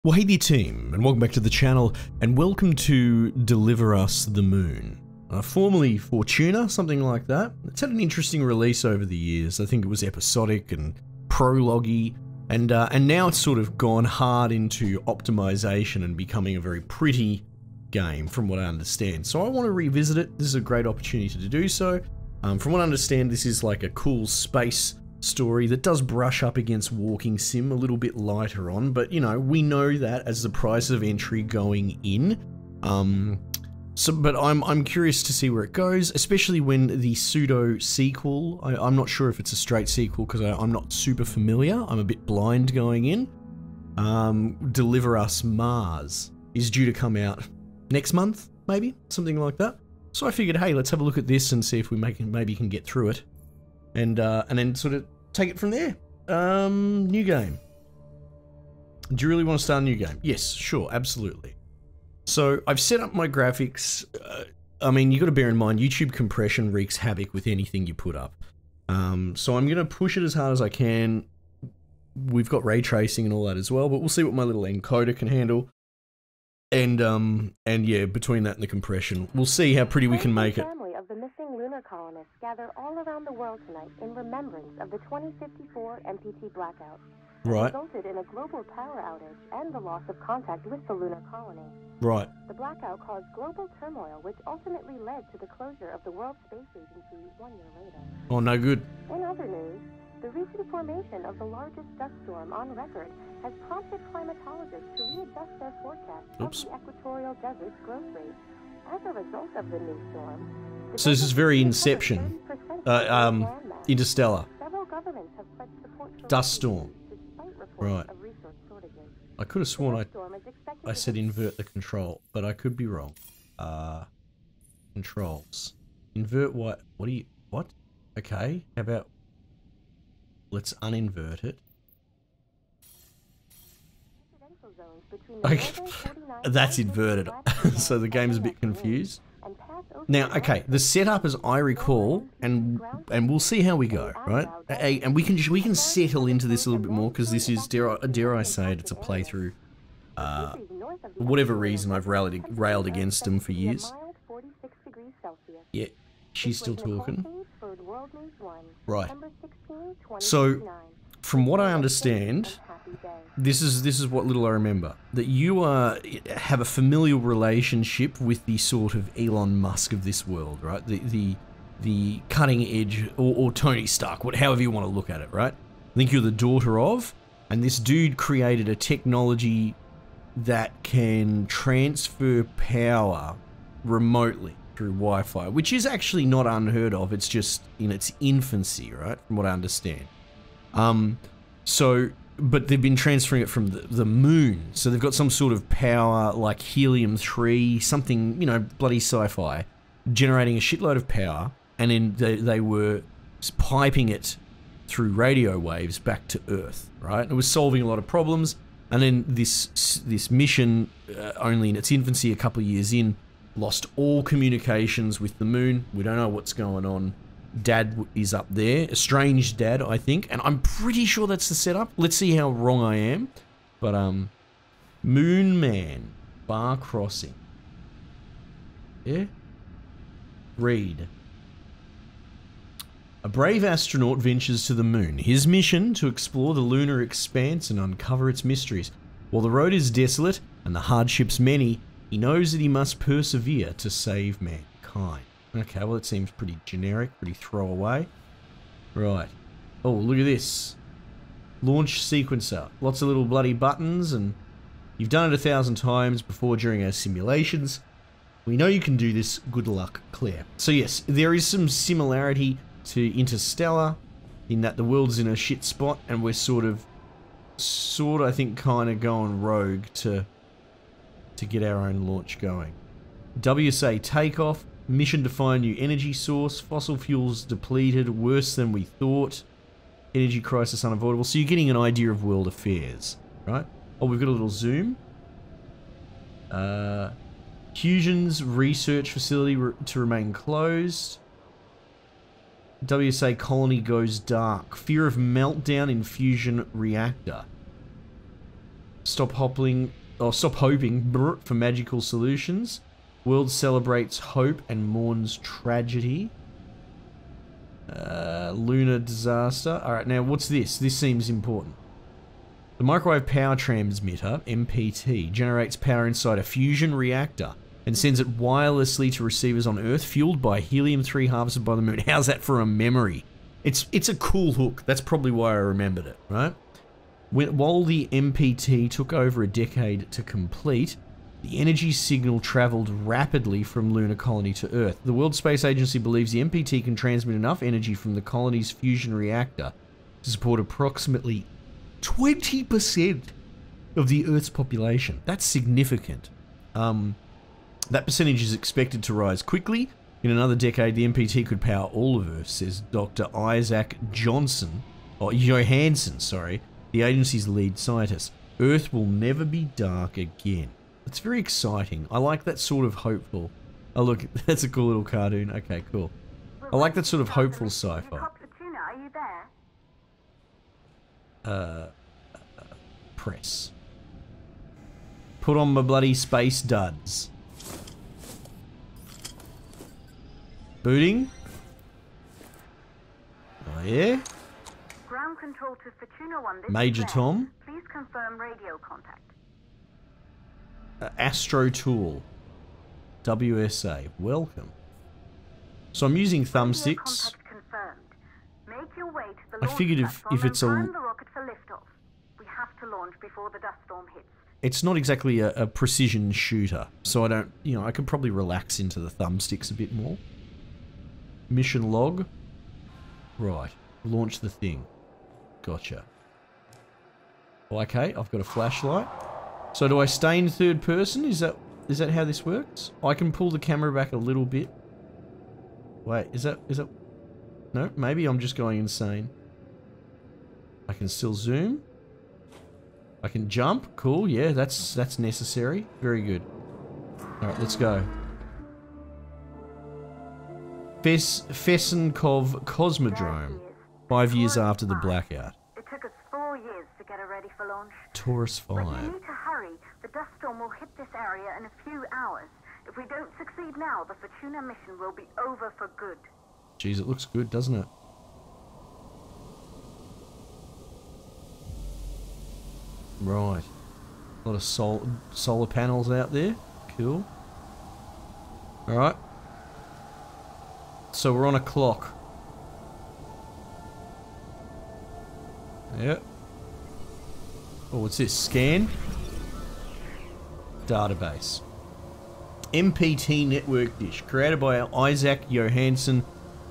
Well, hey there team, and welcome back to the channel, and welcome to Deliver Us the Moon. Formerly Fortuna, something like that. It's had an interesting release over the years. I think it was episodic and prologue-y, and now it's sort of gone hard into optimization and becoming a very pretty game, from what I understand. So I want to revisit it. This is a great opportunity to do so. From what I understand, this is like a cool space story that does brush up against Walking Sim, a little bit lighter on, but you know, we know that as the price of entry going in. But I'm curious to see where it goes, especially when the pseudo sequel, I'm not sure if it's a straight sequel because I'm not super familiar, I'm a bit blind going in. Deliver Us Mars is due to come out next month, maybe, something like that. So I figured, hey, let's have a look at this and see if we maybe can get through it. And then sort of take it from there. New game. Do you really want to start a new game? Yes, sure, absolutely. So I've set up my graphics. I mean, you got to bear in mind, YouTube compression wreaks havoc with anything you put up. So I'm gonna push it as hard as I can. We've got ray tracing and all that as well, but we'll see what my little encoder can handle. And yeah, between that and the compression, we'll see how pretty we can make it. The missing lunar colonists gather all around the world tonight in remembrance of the 2054 MPT blackout. Right. It resulted in a global power outage and the loss of contact with the lunar colony. Right. The blackout caused global turmoil, which ultimately led to the closure of the World Space Agency 1 year later. Oh, no good. In other news, the recent formation of the largest dust storm on record has prompted climatologists to readjust their forecasts of the equatorial desert's growth rate. As a result of the new storm, so this is very Inception, Interstellar, dust storm. Right. I could have sworn I said invert the control, but I could be wrong. Controls. Invert what? What do you, what? Okay, how about, let's uninvert it. Okay, that's inverted, so the game's a bit confused. Now, okay, the setup as I recall, and we'll see how we go, right? And we can settle into this a little bit more because this is, dare I say it, it's a playthrough. For whatever reason, I've railed against them for years. Yeah, she's still talking. Right. So, from what I understand, this is what little I remember, that you have a familial relationship with the sort of Elon Musk of this world, right? The cutting edge, or Tony Stark, however you want to look at it, right? I think you're the daughter of, and this dude created a technology that can transfer power remotely through Wi-Fi, which is actually not unheard of. It's just in its infancy, right? From what I understand. But they've been transferring it from the moon, so they've got some sort of power like helium-3, something, you know, bloody sci-fi, generating a shitload of power, and then they were piping it through radio waves back to Earth, right? And it was solving a lot of problems, and then this mission, only in its infancy, a couple of years in, lost all communications with the moon. We don't know what's going on. Dad is up there, estranged dad, I think, and I'm pretty sure that's the setup. Let's see how wrong I am. But Moon Man, Bar Crossing. Yeah. Read. A brave astronaut ventures to the moon. His mission to explore the lunar expanse and uncover its mysteries. While the road is desolate and the hardships many, he knows that he must persevere to save mankind. Okay, well it seems pretty generic, pretty throwaway. Right. Oh, look at this. Launch sequencer. Lots of little bloody buttons, and you've done it 1,000 times before during our simulations. We know you can do this. Good luck, Claire. So yes, there is some similarity to Interstellar in that the world's in a shit spot, and we're sort of I think, kind of going rogue to get our own launch going. WSA takeoff. Mission to find new energy source. Fossil fuels depleted. Worse than we thought. Energy crisis unavoidable. So you're getting an idea of world affairs, right? Oh, we've got a little zoom. Fusion's research facility to remain closed. WSA colony goes dark. Fear of meltdown in fusion reactor. Stop hoping for magical solutions. World celebrates hope and mourns tragedy. Lunar disaster. Alright, now what's this? This seems important. The microwave power transmitter, MPT, generates power inside a fusion reactor and sends it wirelessly to receivers on Earth, fueled by helium-3 harvested by the moon. How's that for a memory? It's a cool hook. That's probably why I remembered it, right? While the MPT took over a decade to complete, the energy signal travelled rapidly from lunar colony to Earth. The World Space Agency believes the MPT can transmit enough energy from the colony's fusion reactor to support approximately 20% of the Earth's population. That's significant. That percentage is expected to rise quickly. In another decade, the MPT could power all of Earth, says Dr. Isaac Johansen, the agency's lead scientist. Earth will never be dark again. It's very exciting. I like that sort of hopeful. Oh look, that's a cool little cartoon. Okay, cool. I like that sort of hopeful sci-fi. FORTUNA, are you there? Press. Put on my bloody space duds. Booting. Oh yeah. Ground control to FORTUNA 1. Major Tom. Please confirm radio contact. Astro Tool. WSA. Welcome. So I'm using thumbsticks. Make your way to the I figured if it's the rocket for liftoff. We have to launch before the dust storm hits. It's not exactly a precision shooter, so I don't, I could probably relax into the thumbsticks a bit more. Mission log. Right. Launch the thing. Gotcha. Okay, I've got a flashlight. So do I stay in third person? Is that how this works? I can pull the camera back a little bit. Wait, is that... No, maybe I'm just going insane. I can still zoom. I can jump. Cool, yeah, that's necessary. Very good. Alright, let's go. Fesenkov Cosmodrome. 5 years after the blackout. It took us 4 years to get it ready for launch. Taurus 5. But you need to hurry. The dust storm will hit this area in a few hours. If we don't succeed now, the FORTUNA mission will be over for good. Jeez, it looks good, doesn't it? Right. A lot of solar panels out there. Cool. Alright. So we're on a clock. Yep. Oh, what's this? Scan? Database. MPT network dish. Created by Isaac Johansen,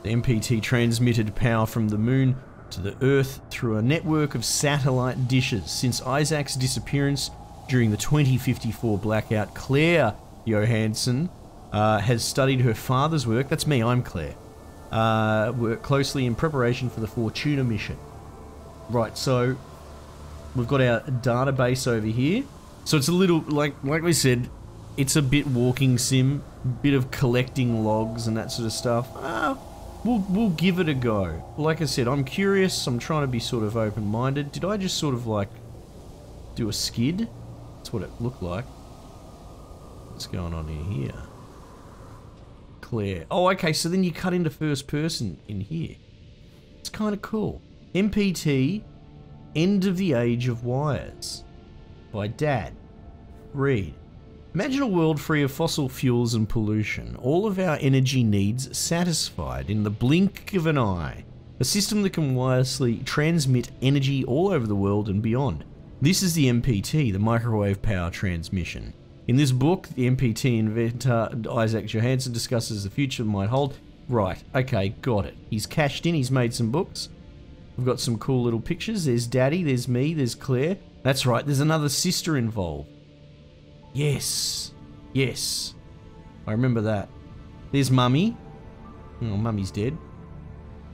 the MPT transmitted power from the moon to the Earth through a network of satellite dishes. Since Isaac's disappearance during the 2054 blackout, Claire Johansen has studied her father's work. That's me, I'm Claire. Worked closely in preparation for the FORTUNA mission. Right, so we've got our database over here. So it's a little, like we said, it's a bit walking sim, bit of collecting logs and that sort of stuff. We'll give it a go. Like I said, I'm curious. I'm trying to be sort of open-minded. Did I just sort of like do a skid? That's what it looked like. What's going on in here? Claire. Oh, okay. So then you cut into first person in here. It's kind of cool. MPT, End of the Age of Wires, by Dad. Read. Imagine a world free of fossil fuels and pollution, all of our energy needs satisfied in the blink of an eye. A system that can wirelessly transmit energy all over the world and beyond. This is the MPT, the microwave power transmission. In this book, the MPT inventor Isaac Johansen discusses the future might hold. Right, okay, got it. He's cashed in, he's made some books. We've got some cool little pictures. There's Daddy, there's me, there's Claire. That's right, there's another sister involved. Yes. Yes. I remember that. There's Mummy. Oh, Mummy's dead.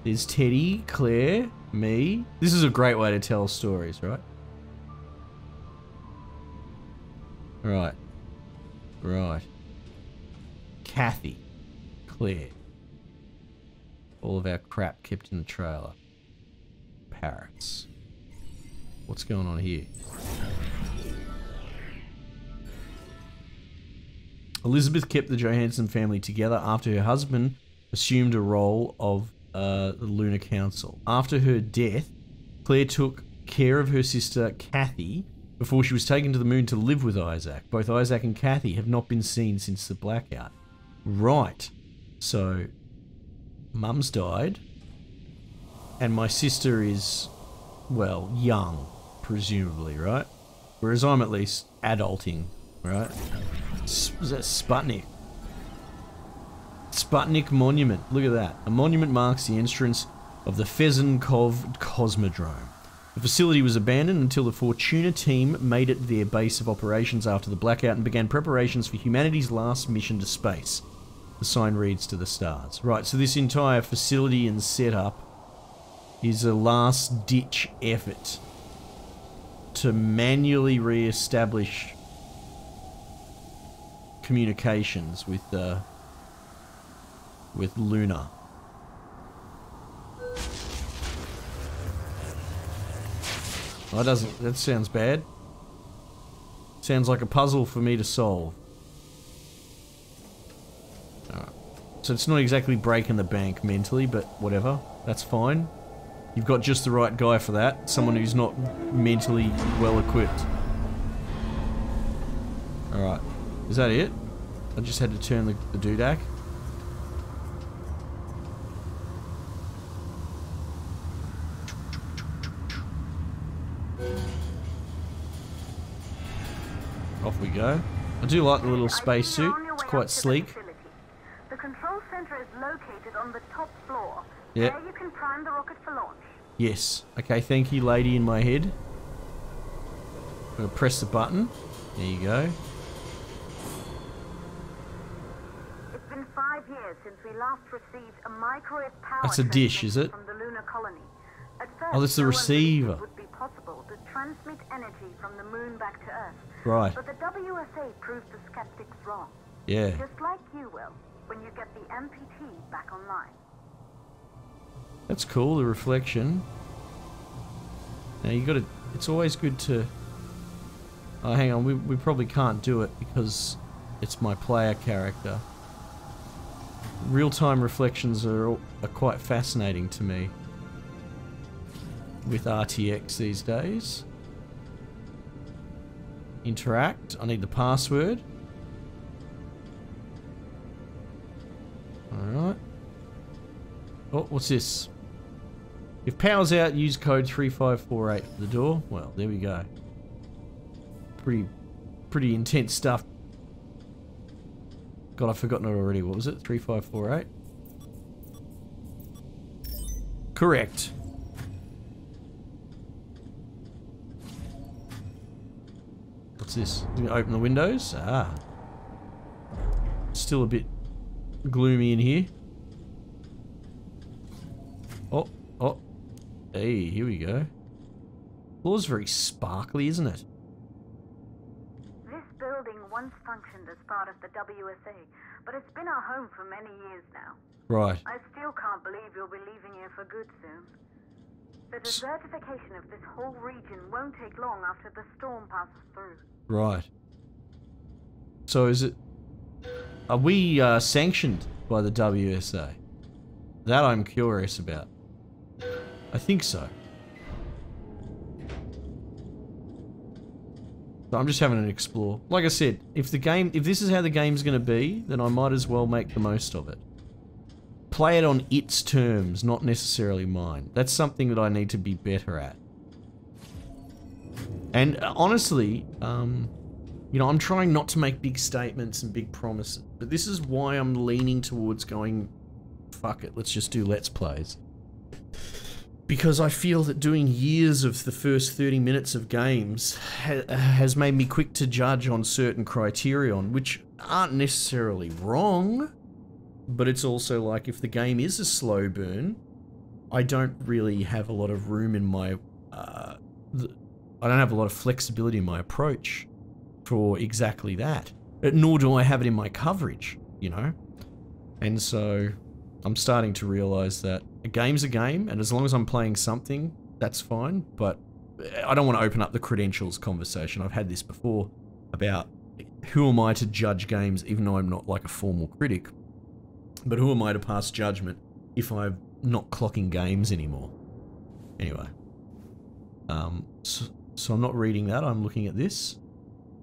There's Teddy, Claire, me. This is a great way to tell stories, right? Right. Right. Kathy. Claire. All of our crap kept in the trailer. Parrots. What's going on here? Elizabeth kept the Johansson family together after her husband assumed a role of the Lunar Council. After her death, Claire took care of her sister Kathy before she was taken to the moon to live with Isaac. Both Isaac and Kathy have not been seen since the blackout. Right. So, Mum's died, and my sister is, well, young, presumably, right? Whereas I'm at least adulting, right? Is that Sputnik? Sputnik Monument. Look at that. A monument marks the entrance of the Fezenkov Cosmodrome. The facility was abandoned until the Fortuna team made it their base of operations after the blackout and began preparations for humanity's last mission to space. The sign reads to the stars. Right, so this entire facility and setup is a last-ditch effort to manually re-establish communications with Luna. Oh, that sounds bad. Sounds like a puzzle for me to solve. Alright. So it's not exactly breaking the bank mentally, but whatever. That's fine. You've got just the right guy for that. Someone who's not mentally well equipped. Alright. Is that it? I just had to turn the doodac. Off we go. I do like the little spacesuit. It's quite sleek. The control center is located on the top floor. Yep. There you can prime the rocket for launch. Yes. Okay, thank you, lady in my head. I'm gonna press the button. There you go. It's been 5 years since we last received a microwave power That's a dish, is it? from the lunar colony. At first, Oh, that's the receiver. It would be possible to transmit energy from the moon back to Earth. Right. But the WSA proved the skeptics wrong. Yeah. Just like you will when you get the MPT back online. That's cool, the reflection. Now you gotta... It's always good to... Oh, hang on, we probably can't do it because it's my player character. Real-time reflections are quite fascinating to me with RTX these days. Interact. I need the password. Alright. Oh, what's this? If power's out, use code 3548 for the door. Well, there we go. Pretty intense stuff. God, I've forgotten it already. What was it? 3548? Correct. What's this? You gonna open the windows? Ah. Still a bit gloomy in here. Oh, oh. Hey, here we go. Floor's very sparkly, isn't it? This building once functioned as part of the WSA, but it's been our home for many years now. Right. I still can't believe you'll be leaving here for good soon. The desertification of this whole region won't take long after the storm passes through. Right. So is it... Are we sanctioned by the WSA? That I'm curious about. I think so. So I'm just having an explore. Like I said, if this is how the game's going to be, then I might as well make the most of it. Play it on its terms, not necessarily mine. That's something that I need to be better at. And honestly, you know, I'm trying not to make big statements and big promises, but this is why I'm leaning towards going, fuck it, let's just do Let's Plays. Because I feel that doing years of the first 30 minutes of games has made me quick to judge on certain criterion, which aren't necessarily wrong, but it's also like if the game is a slow burn, I don't really have a lot of room in my... I don't have a lot of flexibility in my approach for exactly that. Nor do I have it in my coverage, you know? And so I'm starting to realize that a game's a game, and as long as I'm playing something, that's fine, but I don't want to open up the credentials conversation. I've had this before about who am I to judge games, even though I'm not like a formal critic? But who am I to pass judgment if I'm not clocking games anymore? Anyway. So I'm not reading that, I'm looking at this.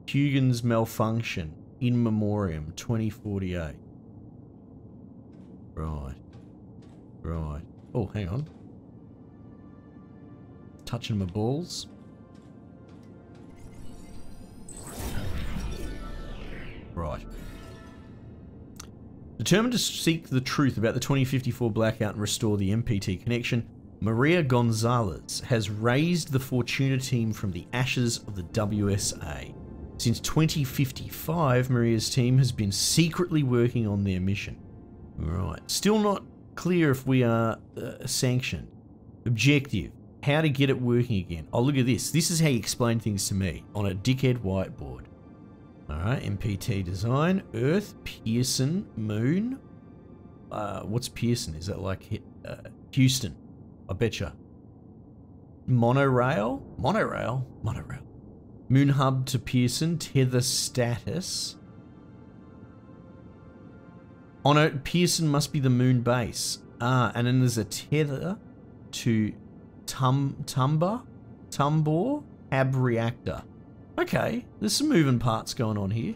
Huygens malfunction, in memoriam, 2048. Right. Right. Oh, hang on. Touching my balls. Right. Determined to seek the truth about the 2054 blackout and restore the MPT connection, Maria Gonzalez has raised the Fortuna team from the ashes of the WSA. Since 2055, Maria's team has been secretly working on their mission. Right. Still not clear if we are sanctioned. Objective. How to get it working again. Oh, look at this. This is how you explain things to me on a dickhead whiteboard. Alright, MPT design. Earth, Pearson, Moon. What's Pearson? Is that like Houston? I betcha. Monorail? Monorail? Monorail. Moon hub to Pearson. Tether status. Oh no, Pearson must be the moon base. And then there's a tether to Tumbor Hab reactor. Okay, there's some moving parts going on here.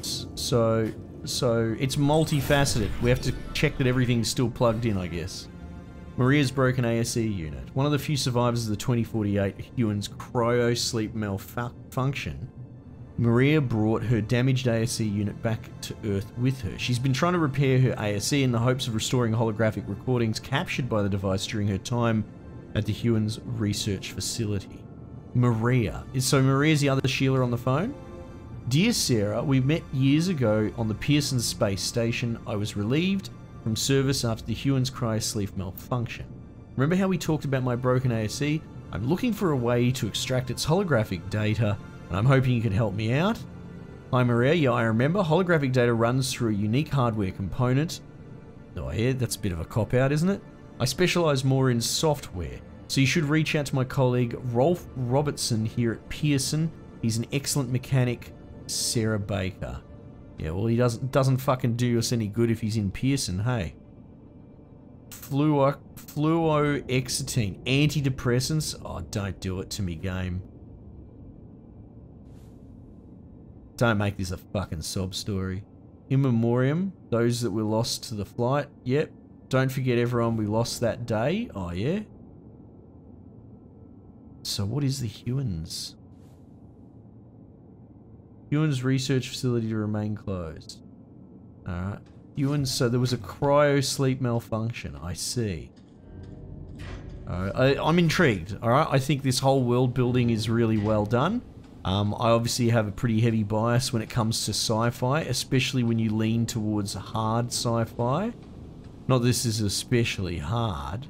So it's multifaceted. We have to check that everything's still plugged in, I guess. Maria's broken ASE unit. One of the few survivors of the 2048 Huygens cryo sleep malfunction. Maria brought her damaged ASE unit back to Earth with her. She's been trying to repair her ASE in the hopes of restoring holographic recordings captured by the device during her time at the Huygens research facility. Maria. So Maria's the other Sheila on the phone? Dear Sarah, we met years ago on the Pearson space station. I was relieved from service after the Huygens cryosleep malfunction. Remember how we talked about my broken ASE? I'm looking for a way to extract its holographic data, and I'm hoping you can help me out. Hi Maria, yeah I remember. Holographic data runs through a unique hardware component. Oh yeah, that's a bit of a cop-out, isn't it? I specialise more in software, so you should reach out to my colleague Rolf Robertson here at Pearson. He's an excellent mechanic. Sarah Baker. Yeah, well he doesn't fucking do us any good if he's in Pearson, hey. Fluoxetine. Antidepressants? Oh, don't do it to me, game. Don't make this a fucking sob story. In memoriam, those that were lost to the flight. Yep. Don't forget everyone we lost that day. Oh, yeah? So what is the Huygens? Huygens research facility to remain closed. Alright. Huygens, so there was a cryo sleep malfunction. I see. Alright, I'm intrigued. Alright, I think this whole world building is really well done. I obviously have a pretty heavy bias when it comes to sci-fi, especially when you lean towards hard sci-fi. Not this is especially hard.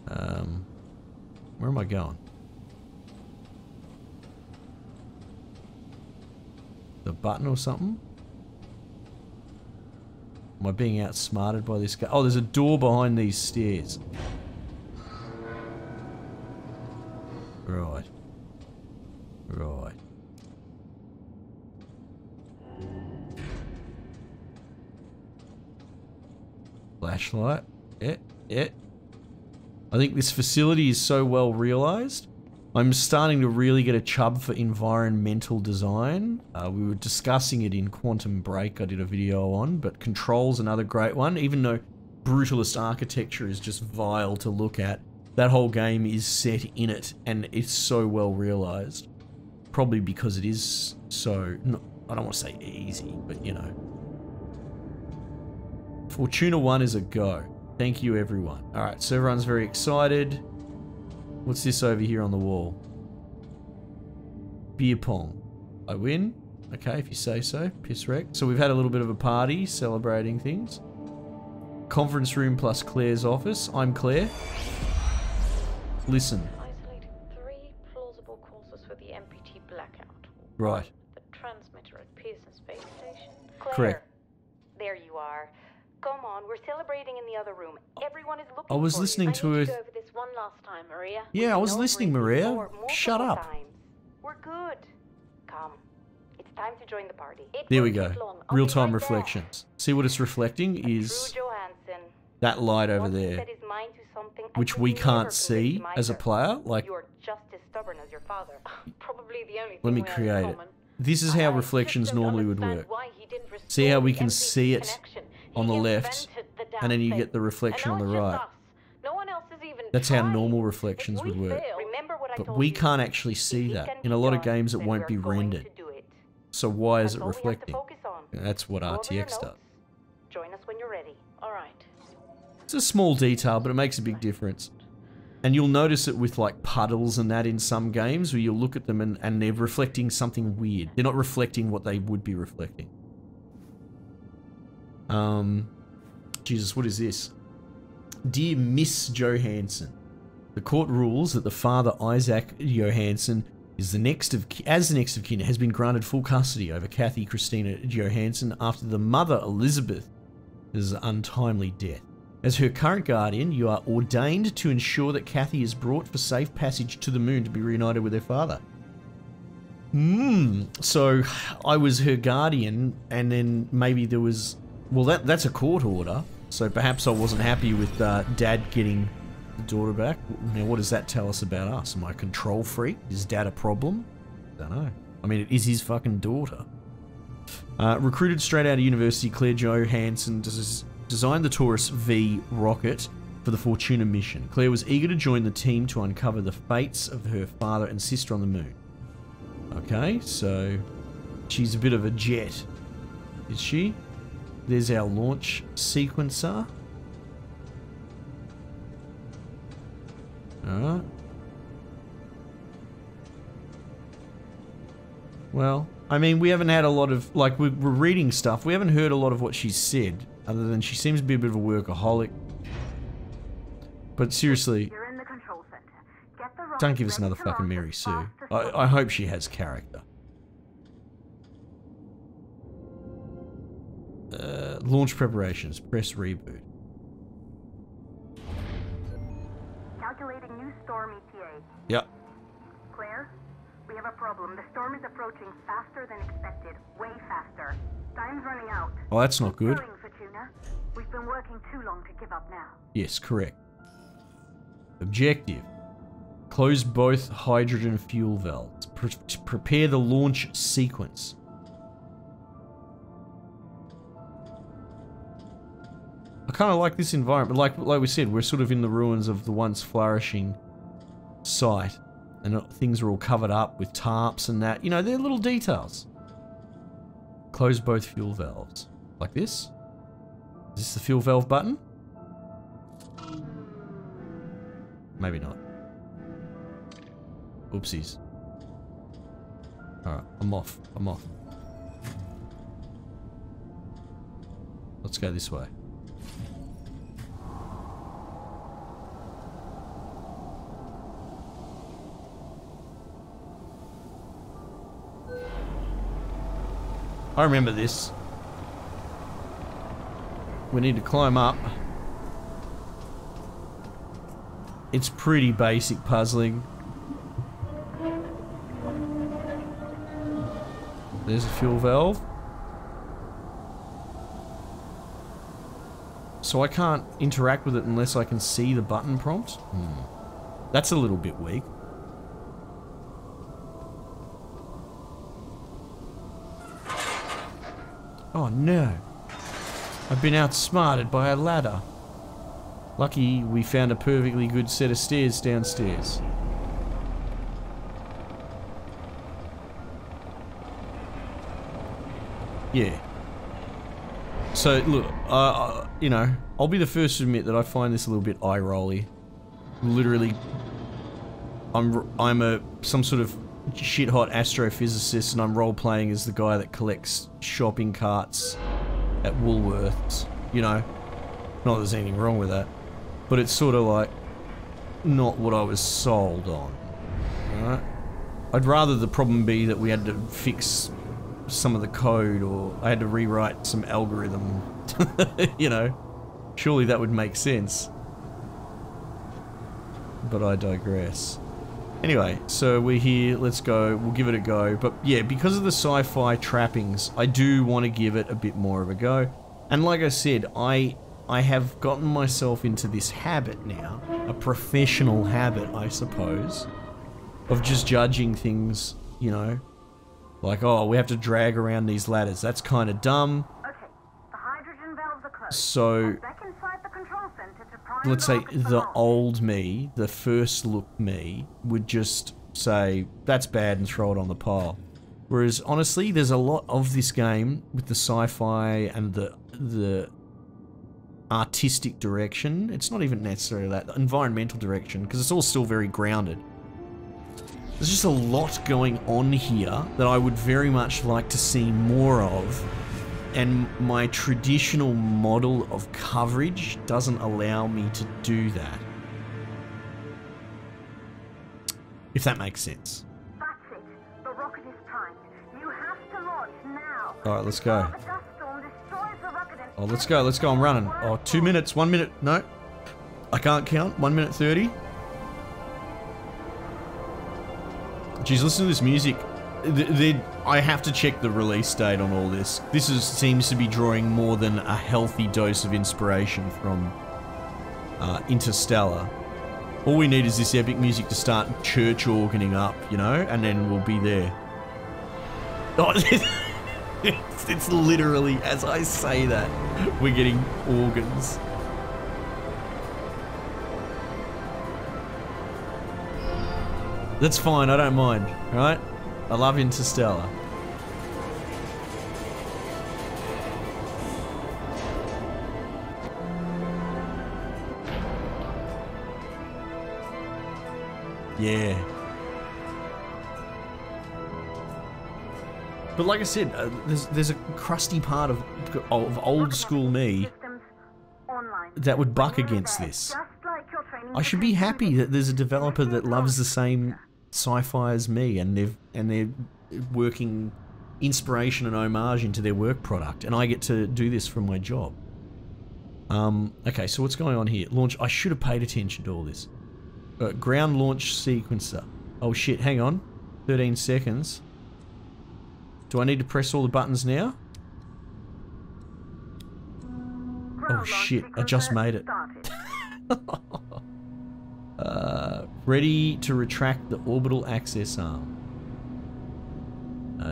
Where am I going? The button or something? Am I being outsmarted by this guy? Oh, there's a door behind these stairs. Right. Right. Flashlight. Yeah, yeah. I think this facility is so well realized. I'm starting to really get a chub for environmental design. We were discussing it in Quantum Break, I did a video on, but Control's another great one. Even though brutalist architecture is just vile to look at, that whole game is set in it, and it's so well realized. Probably because it is so, I don't want to say easy, but you know. Fortuna 1 is a go. Thank you everyone. Alright, so everyone's very excited. What's this over here on the wall? Beer pong. I win? Okay, if you say so. Piss wreck. So we've had a little bit of a party celebrating things. Conference room plus Claire's office. I'm Claire. Listen. Isolating 3 plausible causes for the MPT blackout. Right. The transmitter at Pearson Space Station. Claire, Correct. there you are. Come on, we're celebrating in the other room. Everyone is looking I was for listening you. to I need her. to go over this one last time, Maria. Yeah, I was listening, Maria. Shut up. We're good. calm. It's time to join the party. There we go. Real-time reflections. See what it's reflecting is that light over there, which we can't see as a player. Like, you're just as stubborn as your father. Probably the only let me create it. This is how reflections normally would work. See how we can see it on the left, and then you get the reflection on the right. That's how normal reflections would work. But we can't actually see that. In a lot of games, it won't be rendered. So why is it reflecting? That's what RTX does. Join us when you're ready. All right. It's a small detail, but it makes a big difference. And you'll notice it with like puddles and that in some games, where you'll look at them and they're reflecting something weird. They're not reflecting what they would be reflecting. Jesus, what is this? Dear Miss Johansson, the court rules that the father Isaac Johansson is the next of kin has been granted full custody over Kathy Christina Johansson after the mother Elizabeth's untimely death. As her current guardian, you are ordained to ensure that Kathy is brought for safe passage to the moon to be reunited with her father. So I was her guardian, and then maybe there was... Well, that's a court order, so perhaps I wasn't happy with Dad getting the daughter back. Now, what does that tell us about us? Am I a control freak? Is Dad a problem? Don't know. I mean, it is his fucking daughter. Recruited straight out of university, Claire Johansson designed the Taurus V rocket for the Fortuna mission. Claire was eager to join the team to uncover the fates of her father and sister on the moon. Okay, so she's a bit of a jet, is she? There's our launch sequencer. Alright. Well, I mean, we haven't had a lot of, like, we're reading stuff. We haven't heard a lot of what she's said, other than she seems to be a bit of a workaholic. But seriously, You're in the control center. don't give us another fucking Mary Sue. I hope she has character. Launch preparations. Press reboot. Calculating new storm ETA. Yep. Claire, we have a problem. The storm is approaching faster than expected. Way faster. Time's running out. Oh, that's not good. Going, FORTUNA. We've been working too long to give up now. Yes, correct. Objective. Close both hydrogen fuel valves. Prepare the launch sequence. I kind of like this environment. Like we said, we're sort of in the ruins of the once flourishing site. And things are all covered up with tarps and that. You know, they're little details. Close both fuel valves. Like this? Is this the fuel valve button? Maybe not. Oopsies. Alright, I'm off. I'm off. Let's go this way. I remember this. We need to climb up. It's pretty basic puzzling. There's a fuel valve. So I can't interact with it unless I can see the button prompt? That's a little bit weak. Oh no. I've been outsmarted by a ladder. Lucky we found a perfectly good set of stairs downstairs. Yeah. So look, you know, I'll be the first to admit that I find this a little bit eye-rolly. Literally, I'm some sort of shit-hot astrophysicist, and I'm role-playing as the guy that collects shopping carts at Woolworths. You know, not that there's anything wrong with that, but it's sort of like not what I was sold on. Alright? I'd rather the problem be that we had to fix some of the code, or I had to rewrite some algorithm. You know, surely that would make sense. But I digress. Anyway, so we're here, let's go, we'll give it a go. But yeah, because of the sci-fi trappings, I do want to give it a bit more of a go. And like I said, I have gotten myself into this habit now, a professional habit, I suppose, of just judging things, you know, like, oh, we have to drag around these ladders. That's kind of dumb. Okay, the hydrogen valves are closed. So, Back inside the control center to prime let's say rockets for the launch. old me, the first look me, would just say, that's bad and throw it on the pile. Whereas, honestly, there's a lot of this game with the sci-fi and the artistic direction. It's not even necessarily that, the environmental direction, because it's all still very grounded. There's just a lot going on here that I would very much like to see more of, and my traditional model of coverage doesn't allow me to do that. If that makes sense. That's it. The rocket is primed. You have to launch now. Alright, let's go. Before the dust storm destroys the rocket and Oh, let's go, I'm running. Oh, 2 minutes, 1 minute, no. I can't count, 1 minute 30. Jeez, listen to this music. I have to check the release date on all this. This seems to be drawing more than a healthy dose of inspiration from Interstellar. All we need is this epic music to start church organing up, you know, and then we'll be there. Oh, it's literally, as I say that, we're getting organs. That's fine, I don't mind, right? I love Interstellar. Yeah. But like I said, there's a crusty part of old school me systems online. that would buck against this. Just like your training I should be happy that there's a developer that loves the same sci-fi as me, and they're working inspiration and homage into their work product, and I get to do this from my job. Okay, so what's going on here? Launch. I should have paid attention to all this. Ground launch sequencer. Oh shit! Hang on. 13 seconds. Do I need to press all the buttons now? Oh shit! I just made it. Ready to retract the orbital access arm.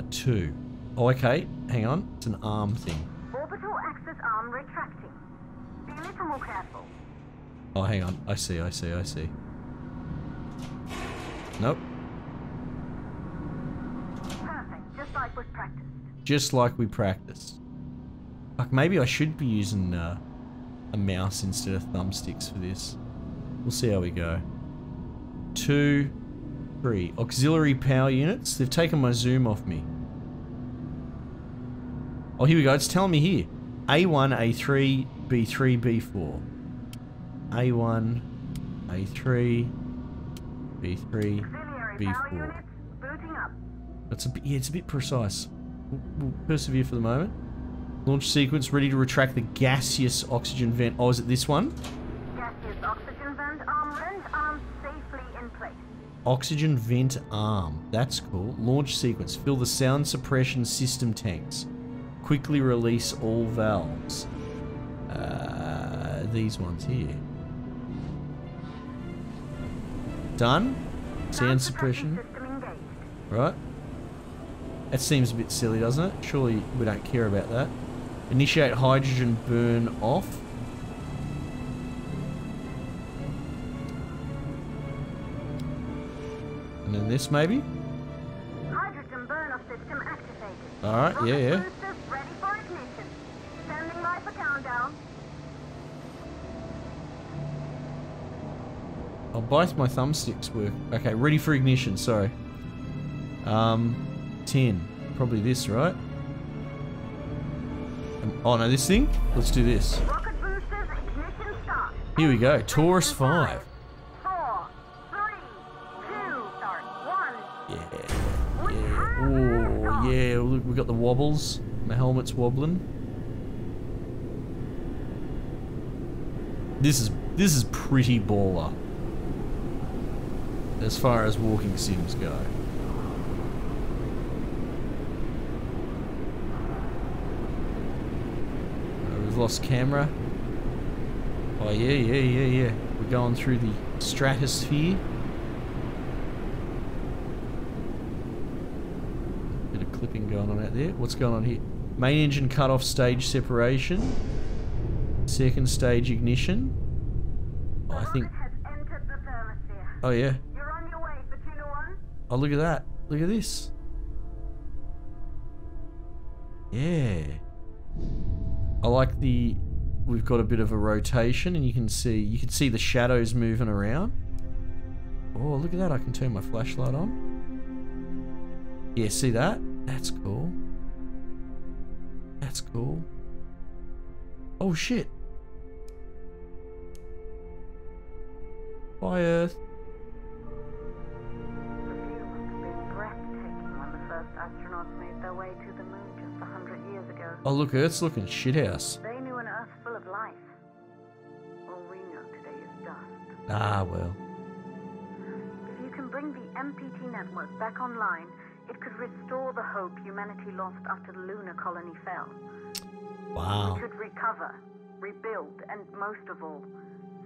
2. Oh, okay. Hang on. It's an arm thing. Orbital access arm retracting. Be a little more careful. Oh, hang on. I see. Nope. Perfect. Just like was practiced. Just like we practiced. Fuck, maybe I should be using a mouse instead of thumbsticks for this. We'll see how we go. 2, 3. Auxiliary power units. They've taken my zoom off me. Oh, here we go. It's telling me here. A1, A3, B3, B4. A1, A3, B3, Auxiliary power B4. units booting up. That's a bit, yeah, it's a bit precise. We'll persevere for the moment. Launch sequence ready to retract the gaseous oxygen vent. Oh, is it this one? Gaseous oxygen vent arm and arm safely in place. Oxygen vent arm. That's cool. Launch sequence. Fill the sound suppression system tanks. Quickly release all valves. These ones here. Done. Sound suppression. System engaged. Right. That seems a bit silly, doesn't it? Surely we don't care about that. Initiate hydrogen burn off. And then this maybe? Hydrogen burn-off system activated. Alright, yeah, Rocket yeah. boosters ready for ignition. Standing by for countdown. Oh, both my thumbsticks work. Okay, ready for ignition, sorry. 10. Probably this, right? Oh no, this thing? Let's do this. Rocket boosters ignition start. Here we go. Taurus 5. 4, 3, 2, start. 1. Yeah. Oh, yeah. Look, we got the wobbles. My helmet's wobbling. This is pretty baller. as far as walking sims go. We've lost camera. Oh yeah. We're going through the stratosphere. Bit of clipping going on out there. What's going on here? Main engine cut off, stage separation. Second stage ignition. Oh, I think. Oh yeah. You're on your way, FORTUNA 1. Oh, look at that. Look at this. Yeah. I like the... We've got a bit of a rotation and you can see the shadows moving around. Oh, look at that. I can turn my flashlight on. Yeah, see that? That's cool. That's cool. Oh, shit. Bye, Earth. The view must have been breathtaking when the first astronauts made their way to the moon just 100 years ago. Oh, look, Earth's looking shithouse. They knew an Earth full of life. All we know today is dust. Ah, well. If you can bring the MPT network back online, it could restore the hope humanity lost after the lunar colony fell. Wow. We could recover, rebuild, and most of all,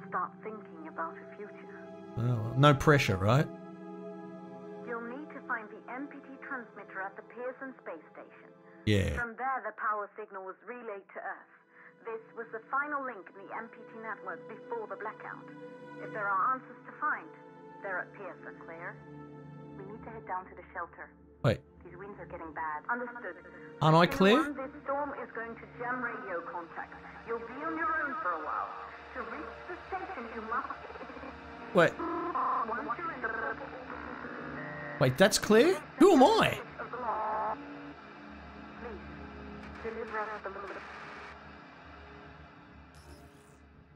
start thinking about a future. Oh, well, no pressure, right? You'll need to find the MPT transmitter at the Pearson space station. Yeah. From there, the power signal was relayed to Earth. This was the final link in the MPT network before the blackout. If there are answers to find, they're at Pearson. Claire, we need to head down to the shelter. Wait. These winds are getting bad. Understood. Aren't I clear? This storm is going to jam radio contact. You'll be on your own for a while. To reach the station, you must... Wait. Once you're in the... Wait, that's clear? Who am I? Please, deliver us the moon.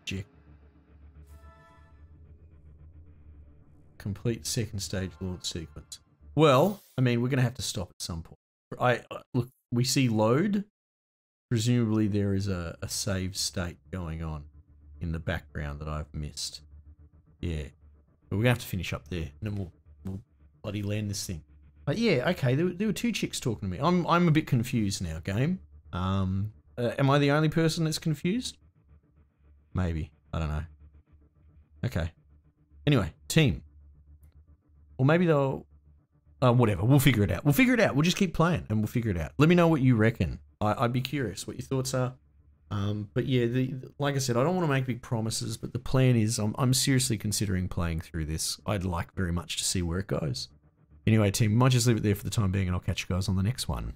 Jick. Complete second stage launch sequence. Well, I mean, we're going to have to stop at some point. Look, we see load. Presumably there is a save state going on in the background that I've missed. Yeah. But we're going to have to finish up there, and then we'll bloody land this thing. But yeah, okay, there were two chicks talking to me. I'm a bit confused now, game. Am I the only person that's confused? Maybe. I don't know. Okay. Anyway, team. Or maybe they'll... whatever, we'll figure it out. We'll just keep playing and we'll figure it out. Let me know what you reckon. I'd be curious what your thoughts are. But yeah, like I said, I don't want to make big promises, but the plan is I'm seriously considering playing through this. I'd like very much to see where it goes. Anyway, team, we might just leave it there for the time being, and I'll catch you guys on the next one.